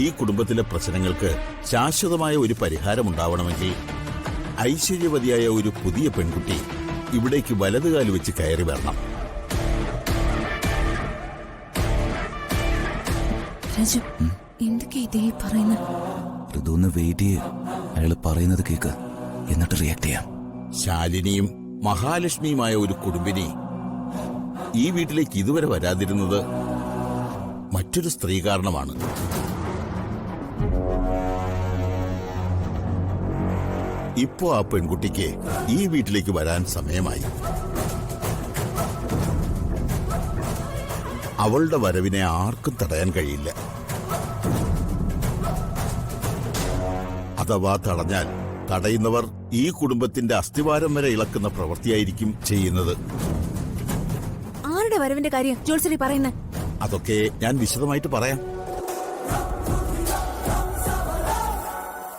ഈ കുടുംബത്തിലെ പ്രശ്നങ്ങൾക്ക് ശാശ്വതമായ ഒരു പരിഹാരമുണ്ടാവണമെങ്കിൽ ഐശ്വര്യവതിയായ ഒരു പുതിയ പെൺകുട്ടി ഇവിടേക്ക് വലതുകാല് വെച്ച് കയറി വരണം. രാജു, എന്തൊക്കെയാ ഇതേ പറയുന്നത്? ഋതുന്ന് വെയിറ്റ് ചെയ്യ്. അയാള് പറയുന്നത് കേക്ക്, എന്നിട്ട് റിയാക്ട് ചെയ്യാം. ശാലിനിയും മഹാലക്ഷ്മിയുമായ ഒരു കുടുംബിനി ഈ വീട്ടിലേക്ക് ഇതുവരെ വരാതിരുന്നത് മറ്റൊരു സ്ത്രീ കാരണമാണ്. ഇപ്പോ ആ പെൺകുട്ടിക്ക് ഈ വീട്ടിലേക്ക് വരാൻ സമയമായി. അവളുടെ വരവിനെ ആർക്കും തടയാൻ കഴിയില്ല. അഥവാ തടഞ്ഞാൽ തടയുന്നവർ ഈ കുടുംബത്തിന്റെ അസ്ഥിവാരം വരെ ഇളക്കുന്ന പ്രവൃത്തിയായിരിക്കും ചെയ്യുന്നത്. ആരുടെ വരവിന്റെ കാര്യം ജോത്സരി പറയുന്നത്? അതൊക്കെ ഞാൻ വിശദമായിട്ട് പറയാം.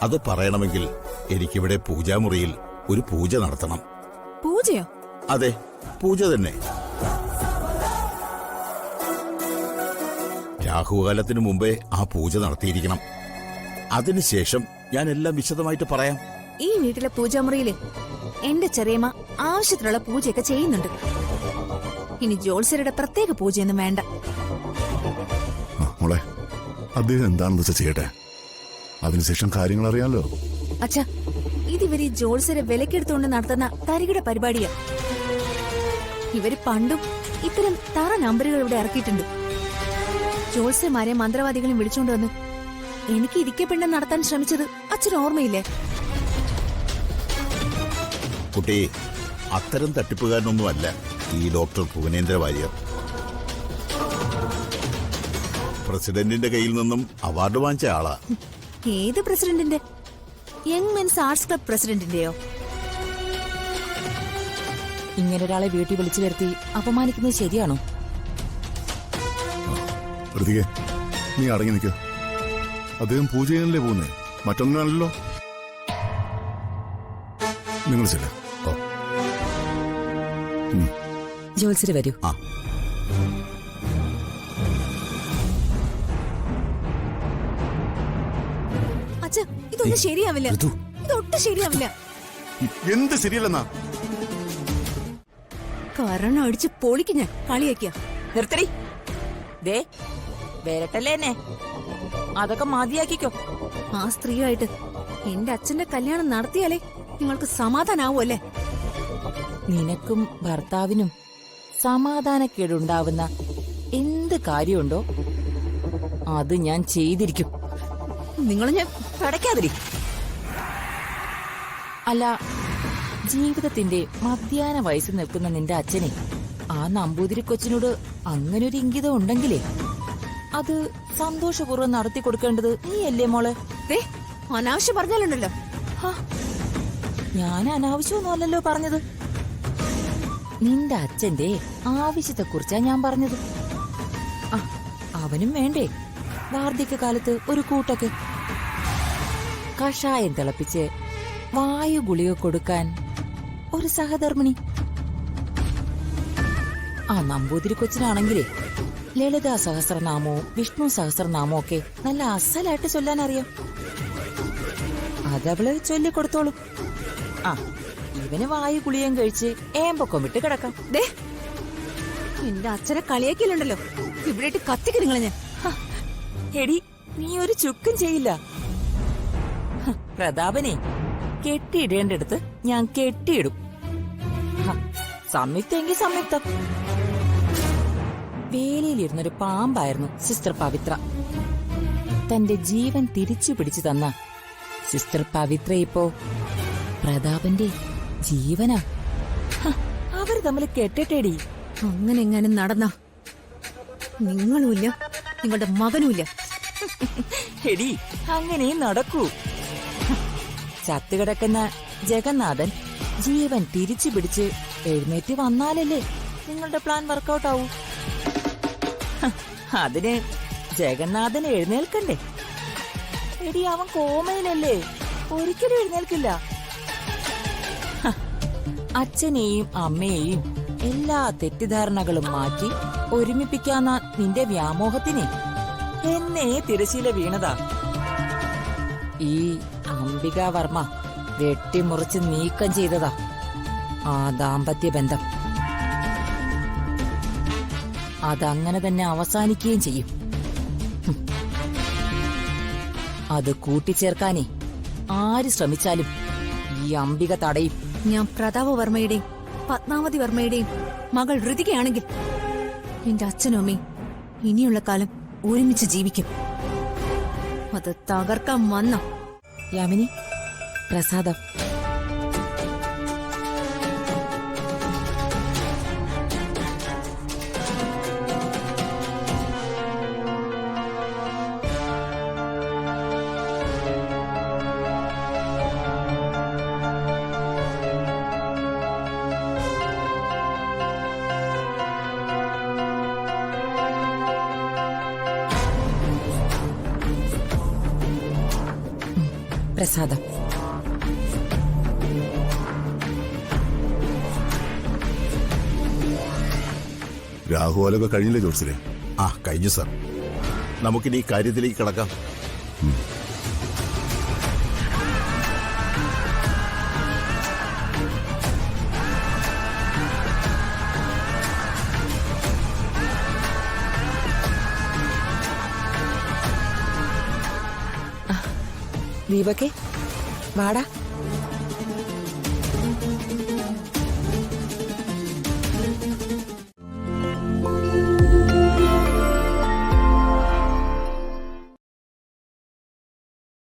അത് പറയണമെങ്കിൽ എനിക്കിവിടെ പൂജാമുറിയിൽ ഒരു പൂജ നടത്തണം. പൂജയോ? അതെ, പൂജ തന്നെ. രാഹുകാലത്തിനു മുമ്പേ ആ പൂജ നടത്തിയിരിക്കണം. അതിനുശേഷം ഞാൻ എല്ലാം വിശദമായിട്ട് പറയാം. ഈ വീട്ടിലെ പൂജാമുറിയില് എന്റെ ചെറിയമ്മ ആവശ്യത്തിനുള്ള പൂജയൊക്കെ ചെയ്യുന്നുണ്ട്. ഇനി ജോത്സരുടെ പ്രത്യേക പൂജയൊന്നും വേണ്ട. മോളെ, അദ്ദേഹം എന്താണെന്ന് വെച്ചാൽ ചെയ്യട്ടെ. അതിനുശേഷം കാര്യങ്ങൾ അറിയാലോ. അച്ഛാ, ഇതിവര് ജോത്സരെ വിലക്കെടുത്തുകൊണ്ട് നടത്തുന്ന തരികിട പരിപാടിയാ. ഇവര് പണ്ടും ഇത്തരം തറ നമ്പറുകൾ ഇവിടെ ഇറക്കിയിട്ടുണ്ട്. ജോത്സ്യമാരെ മന്ത്രവാദികളും വിളിച്ചുകൊണ്ട് വന്ന് എനിക്ക് ഇരിക്കപ്പെണ്ണം നടത്താൻ ശ്രമിച്ചത് അച്ഛന് ഓർമ്മയില്ലേ? കുട്ടി, അത്തരം തട്ടിപ്പുകാരനൊന്നുമല്ല ഈ ഡോക്ടർ ഭുവനേന്ദ്ര വാര്യർ. പ്രസിഡന്റിന്റെ കയ്യിൽ നിന്നും അവാർഡ് വാങ്ങിച്ച ആളാ. ഏത് പ്രസിഡന്റിന്റെ? യങ് മെൻസ് ആർട്സ് ക്ലബ് പ്രസിഡന്റിന്റെയോ? ഇങ്ങനൊരാളെ വീട്ടിൽ വിളിച്ചു വരുത്തി അപമാനിക്കുന്നത് ശരിയാണോ? ഋതികെ, നീ അടങ്ങി നിൽക്ക. അദ്ദേഹം പൂജ ചെയ്യാനല്ലേ പോകുന്നേ, മറ്റൊന്നാണല്ലോ. നിങ്ങൾ ചെല്ല. ജോത്സര് വരൂ. അച്ഛ, ഇതൊന്നും ശരിയാവില്ല. ഇതൊട്ടും ശരിയാവില്ല. എന്ത് ശരിയല്ലെന്നാ? കാരണം അടിച്ച് പൊളിക്ക് ഞാൻ കളിയാക്കിയ. നിർത്തടി. ദേ വരട്ടല്ലേ എന്നെ. അതൊക്കെ മതിയാക്കിക്കോ. ആ സ്ത്രീയായിട്ട് എന്റെ അച്ഛന്റെ കല്യാണം നടത്തിയാലേ നിങ്ങൾക്ക് സമാധാനാവൂല്ലേ? നിനക്കും ഭർത്താവിനും സമാധാനക്കേടുണ്ടാവുന്ന എന്ത് കാര്യമുണ്ടോ അത് ഞാൻ ചെയ്തിരിക്കും. നിങ്ങൾ ഞാൻ കടക്കാതിരി. അല്ല, ജീവിതത്തിന്റെ മധ്യാഹ്ന വയസ്സ് നിൽക്കുന്ന നിന്റെ അച്ഛനെ ആ നമ്പൂതിരി കൊച്ചിനോട് അങ്ങനൊരു ഇംഗിതം ഉണ്ടെങ്കിലേ അത് സന്തോഷപൂർവ്വം നടത്തി കൊടുക്കേണ്ടത് നീയല്ലേ മോളെ? അനാവശ്യം പറഞ്ഞാലുണ്ടല്ലോ. ഞാൻ അനാവശ്യമൊന്നുമല്ലല്ലോ പറഞ്ഞത്. നിന്റെ അച്ഛന്റെ ആവശ്യത്തെക്കുറിച്ചാ ഞാൻ പറഞ്ഞത്. അവനും വേണ്ടേ വാർദ്ധക്യകാലത്ത് ഒരു കൂട്ടൊക്കെ? കഷായം തിളപ്പിച്ച് വായു ഗുളിക കൊടുക്കാൻ ഒരു സഹധർമ്മിണി. ആ നമ്പൂതിരി കൊച്ചിനാണെങ്കിലേ ലളിതാ സഹസ്രനാമവും വിഷ്ണു സഹസ്രനാമവും ഒക്കെ നല്ല അസലായിട്ട് ചൊല്ലാൻ അറിയാം. അതവള് ചൊല്ലിക്കൊടുത്തോളും. ഇവന് വായു ഗുളിയം കഴിച്ച് ഏമ്പൊക്കം വിട്ട് കിടക്കാം. എന്റെ അച്ഛനെ കളിയാക്കിയില്ലണ്ടല്ലോ. ഇവിടെ കത്തിക്ക് നിങ്ങളെ ഞാൻ. എടി, നീ ഒരു ചുക്കും ചെയ്യില്ല. പ്രതാപനെ കെട്ടിയിടേണ്ടടുത്ത് ഞാൻ കെട്ടിയിടും. സംയുക്തെങ്കിൽ സംയുക്തം. വേലിയിലിരുന്നൊരു പാമ്പായിരുന്നു സിസ്റ്റർ പവിത്ര. തന്റെ ജീവൻ തിരിച്ചു പിടിച്ചു തന്ന സിസ്റ്റർ പവിത്ര ഇപ്പോ പ്രതാപന്റെ ജീവനാ. അവർ തമ്മിൽ കെട്ടട്ടേടി. അങ്ങനെ എങ്ങാനും നടന്ന നിങ്ങളുമില്ല, നിങ്ങളുടെ മകനുമില്ല. എടി, അങ്ങനെ നടക്കൂ. ചത്തുകിടക്കുന്ന ജഗന്നാഥൻ ജീവൻ തിരിച്ചു പിടിച്ച് എഴുന്നേറ്റ് വന്നാലല്ലേ നിങ്ങളുടെ പ്ലാൻ വർക്കൗട്ട് ആവൂ. അതിന് ജഗന്നാഥൻ എഴുന്നേൽക്കണ്ടേ? എടി, അവൻ കോമയിലല്ലേ, ഒരിക്കലും എഴുന്നേൽക്കില്ല. അച്ഛനെയും അമ്മയെയും എല്ലാ തെറ്റിദ്ധാരണകളും മാറ്റി ഒരുമിപ്പിക്കാന്ന നിന്റെ വ്യാമോഹത്തിനെ എന്നെ തിരശീല വീണതാ. ഈ അംബികാവർമ്മ വെട്ടിമുറിച്ച് നീക്കം ചെയ്തതാ ആ ദാമ്പത്യ ബന്ധം. അതങ്ങനെ തന്നെ അവസാനിക്കുകയും ചെയ്യും. അത് കൂട്ടിച്ചേർക്കാനേ ആര് ശ്രമിച്ചാലും ഈ അംബിക തടയും. ഞാൻ പ്രതാപവർമ്മയുടെയും പത്മാവതി വർമ്മയുടെയും മകൾ ഋതികയാണെങ്കിൽ എന്റെ അച്ഛനും അമ്മയും ഇനിയുള്ള കാലം ഒരുമിച്ച് ജീവിക്കും. അത് തകർക്കാൻ വന്ന യാമിനി, പ്രസാദം. പ്രസാദം. രാഹുലൊക്കെ കഴിഞ്ഞില്ലേ ജോത്സരെ? ആ കഴിഞ്ഞു സർ. നമുക്കിനി ഈ കാര്യത്തിലേക്ക് കിടക്കാം. ദീപകേ, വാടാ.